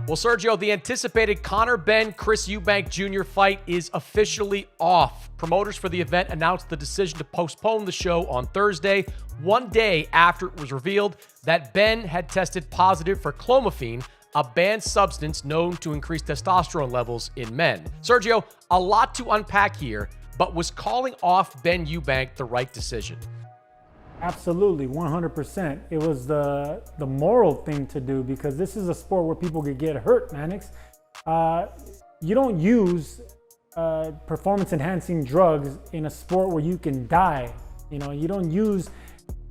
Well, Sergio, the anticipated Conor Benn, Chris Eubank Jr. fight is officially off. Promoters for the event announced the decision to postpone the show on Thursday, one day after it was revealed that Benn had tested positive for clomiphene, a banned substance known to increase testosterone levels in men. Sergio, a lot to unpack here, but was calling off Benn Eubank the right decision? Absolutely, 100%. It was the moral thing to do, because this is a sport where people could get hurt, Mannix. You don't use performance-enhancing drugs in a sport where you can die. You don't use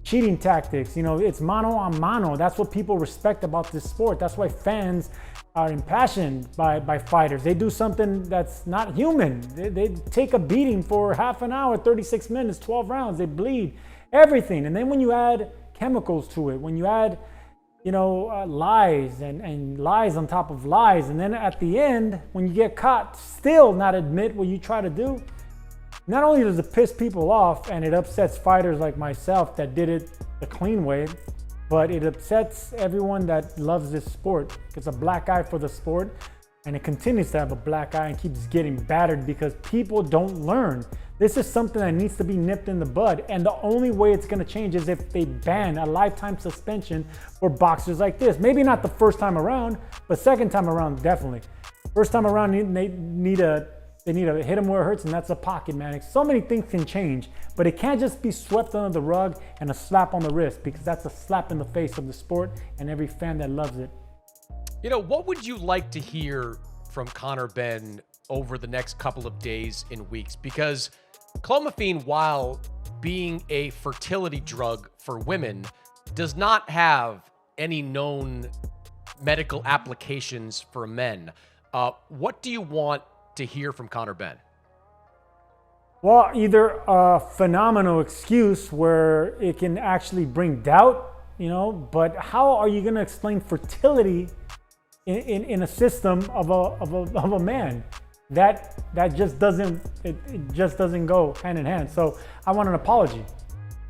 cheating tactics. It's mano a mano. That's what people respect about this sport. That's why fans are impassioned by fighters. They do something that's not human. They take a beating for half an hour, 36 minutes, 12 rounds. They bleed. Everything. And then when you add chemicals to it, when you add, lies and lies on top of lies, and then at the end, when you get caught still not admit what you try to do, not only does it piss people off and it upsets fighters like myself that did it the clean way, but it upsets everyone that loves this sport. It's a black eye for the sport, and it continues to have a black eye and keeps getting battered because people don't learn. This is something that needs to be nipped in the bud, and the only way it's going to change is if they ban a lifetime suspension for boxers like this. Maybe not the first time around, but second time around, definitely. First time around, they need to hit them where it hurts, and that's a pocket, man. So many things can change, but it can't just be swept under the rug and a slap on the wrist, because that's a slap in the face of the sport and every fan that loves it. What would you like to hear from Conor Benn over the next couple of days and weeks? Because clomiphene, while being a fertility drug for women, does not have any known medical applications for men. What do you want to hear from Conor Benn? Well, either a phenomenal excuse where it can actually bring doubt, but how are you going to explain fertility in a system of a man? That just doesn't go hand in hand. So I want an apology.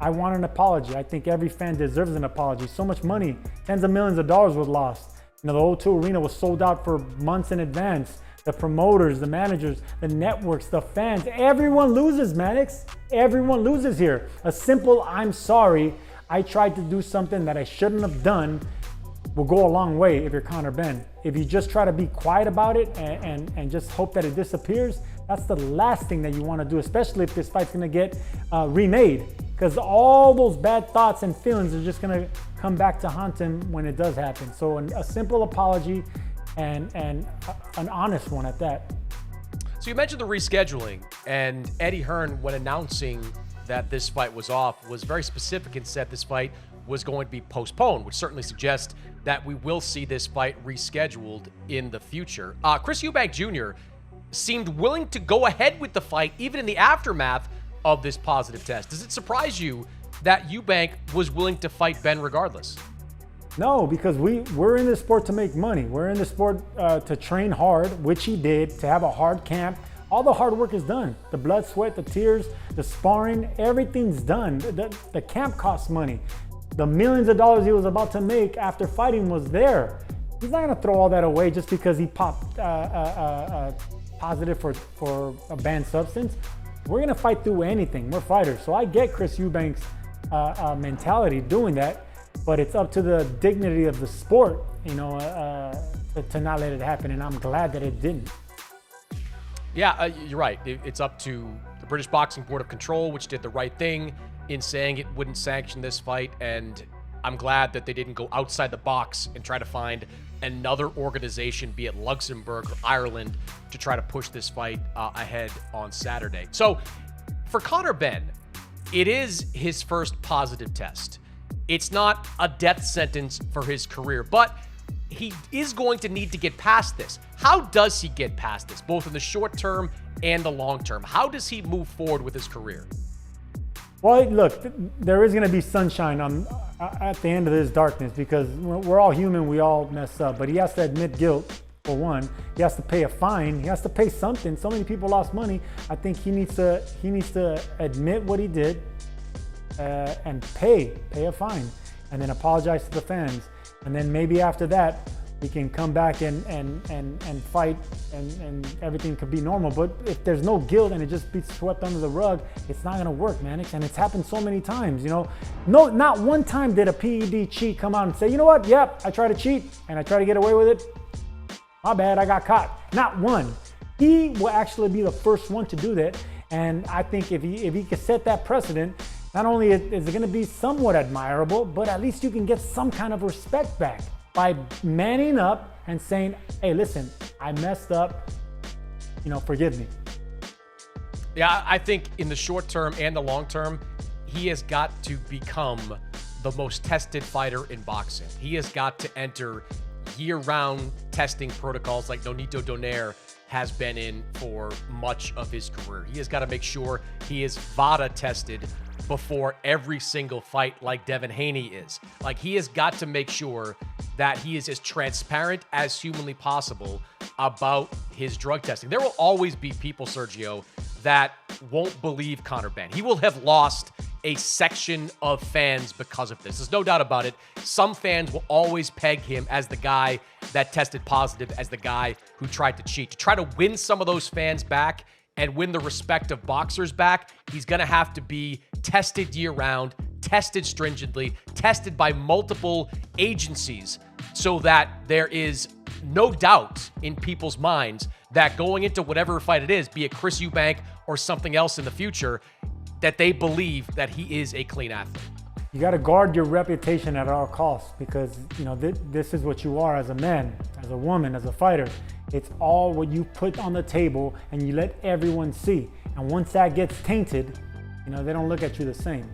I think every fan deserves an apology. So much money, tens of millions of dollars was lost. The O2 Arena was sold out for months in advance. The promoters, the managers, the networks, the fans, everyone loses, Mannix. Everyone loses here. A simple "I'm sorry, I tried to do something that I shouldn't have done" will go a long way if you're Conor Benn. If you just try to be quiet about it and just hope that it disappears, that's the last thing that you want to do, especially if this fight's going to get remade, because all those bad thoughts and feelings are just going to come back to haunt him when it does happen. So a simple apology and an honest one at that. So you mentioned the rescheduling, and Eddie Hearn, when announcing that this fight was off, was very specific and said this fight was going to be postponed, which certainly suggests that we will see this fight rescheduled in the future. Chris Eubank Jr. seemed willing to go ahead with the fight even in the aftermath of this positive test. Does it surprise you that Eubank was willing to fight Benn regardless? No, because we're in this sport to make money. We're in this sport to train hard, which he did, to have a hard camp. All the hard work is done. The blood, sweat, the tears, the sparring, everything's done. The camp costs money. The millions of dollars he was about to make after fighting was there. He's not gonna throw all that away just because he popped positive for a banned substance. We're gonna fight through anything. We're fighters. So I get Chris Eubank's mentality doing that, but it's up to the dignity of the sport, to not let it happen. And I'm glad that it didn't. Yeah, you're right. It's up to the British Boxing Board of Control, which did the right thing in saying it wouldn't sanction this fight, and I'm glad that they didn't go outside the box and try to find another organization, be it Luxembourg or Ireland, to try to push this fight ahead on Saturday. So for Conor Benn, it is his first positive test. It's not a death sentence for his career, but he is going to need to get past this. How does he get past this, both in the short term and the long term? How does he move forward with his career? Well, look, there is going to be sunshine at the end of this darkness, because we're all human. We all mess up, but he has to admit guilt. For one, he has to pay a fine. He has to pay something. So many people lost money. I think he needs to admit what he did and pay a fine, and then apologize to the fans. And then maybe after that, he can come back and fight and everything could be normal. But if there's no guilt and it just be swept under the rug, it's not gonna work, Mannix. And it's happened so many times, you know. No, not one time did a PED cheat come out and say, you know what, yep, I tried to cheat and I tried to get away with it. My bad, I got caught. Not one. He will actually be the first one to do that. And I think if he could set that precedent, not only is it gonna be somewhat admirable, but at least you can get some kind of respect back by manning up and saying, hey, listen, I messed up, you know, forgive me. Yeah, I think in the short term and the long term, he has got to become the most tested fighter in boxing. He has got to enter year-round testing protocols like Nonito Donaire has been in for much of his career. He has got to make sure he is VADA tested before every single fight like Devin Haney is. Like, he has got to make sure that he is as transparent as humanly possible about his drug testing. There will always be people, Sergio, that won't believe Conor Benn. He will have lost a section of fans because of this. There's no doubt about it. Some fans will always peg him as the guy that tested positive, as the guy who tried to cheat. To try to win some of those fans back and win the respect of boxers back, he's going to have to be tested year-round, tested stringently, tested by multiple agencies so that there is no doubt in people's minds that going into whatever fight it is, be it Chris Eubank or something else in the future, that they believe that he is a clean athlete. You got to guard your reputation at all costs because, you know, this is what you are as a man, as a woman, as a fighter. It's all what you put on the table and you let everyone see. And once that gets tainted, you know, they don't look at you the same.